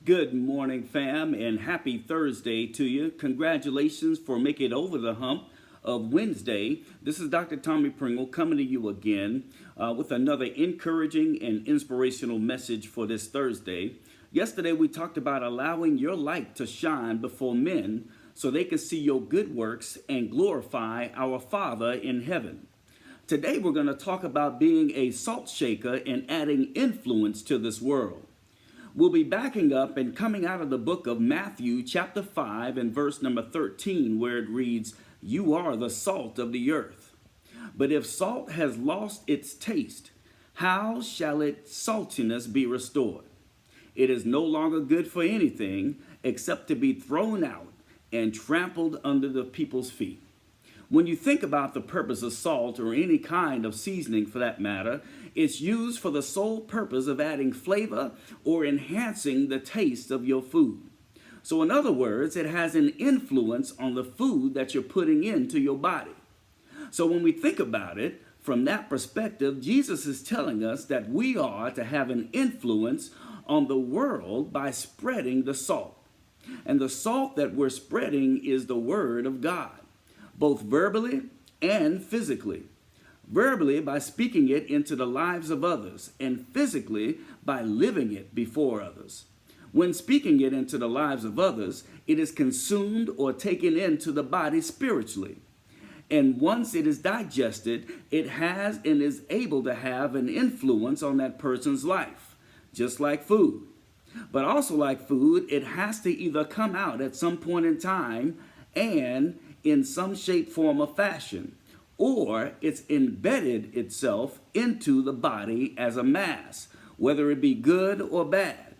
Good morning, fam, and happy Thursday to you. Congratulations for making it over the hump of Wednesday. This is Dr. Tommy Pringle coming to you again with another encouraging and inspirational message for this Thursday. Yesterday, we talked about allowing your light to shine before men so they can see your good works and glorify our Father in heaven. Today, we're going to talk about being a salt shaker and adding influence to this world. We'll be backing up and coming out of the book of Matthew chapter 5 and verse number 13, where it reads, "You are the salt of the earth. But if salt has lost its taste, how shall its saltiness be restored? It is no longer good for anything except to be thrown out and trampled under the people's feet." When you think about the purpose of salt, or any kind of seasoning for that matter, it's used for the sole purpose of adding flavor or enhancing the taste of your food. So in other words, it has an influence on the food that you're putting into your body. So when we think about it from that perspective, Jesus is telling us that we are to have an influence on the world by spreading the salt. And the salt that we're spreading is the Word of God, both verbally and physically. Verbally, by speaking it into the lives of others, and physically, by living it before others. When speaking it into the lives of others, it is consumed or taken into the body spiritually. And once it is digested, it has and is able to have an influence on that person's life, just like food. But also like food, it has to either come out at some point in time and in some shape, form, or fashion, or it's embedded itself into the body as a mass, whether it be good or bad.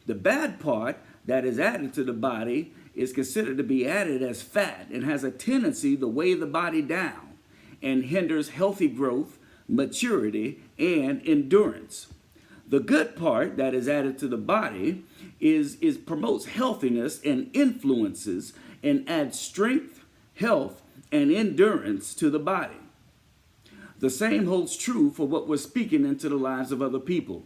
The bad part that is added to the body is considered to be added as fat and has a tendency to weigh the body down and hinders healthy growth, maturity, and endurance. The good part that is added to the body is promotes healthiness and influences and adds strength, health, and endurance to the body. The same holds true for what we're speaking into the lives of other people.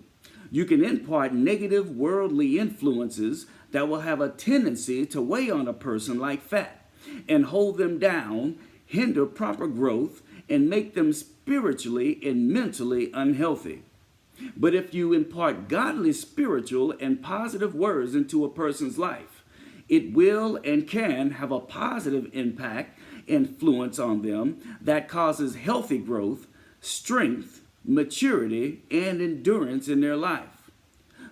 You can impart negative worldly influences that will have a tendency to weigh on a person like fat and hold them down, hinder proper growth, and make them spiritually and mentally unhealthy. But if you impart godly, spiritual, and positive words into a person's life, it will and can have a positive influence on them that causes healthy growth, strength, maturity, and endurance in their life.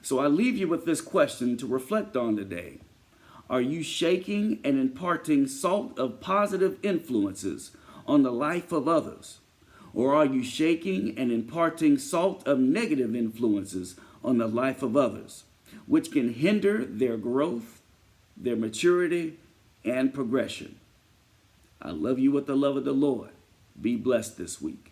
So I leave you with this question to reflect on today. Are you shaking and imparting salt of positive influences on the life of others? Or are you shaking and imparting salt of negative influences on the life of others, which can hinder their growth, their maturity, and progression? I love you with the love of the Lord. Be blessed this week.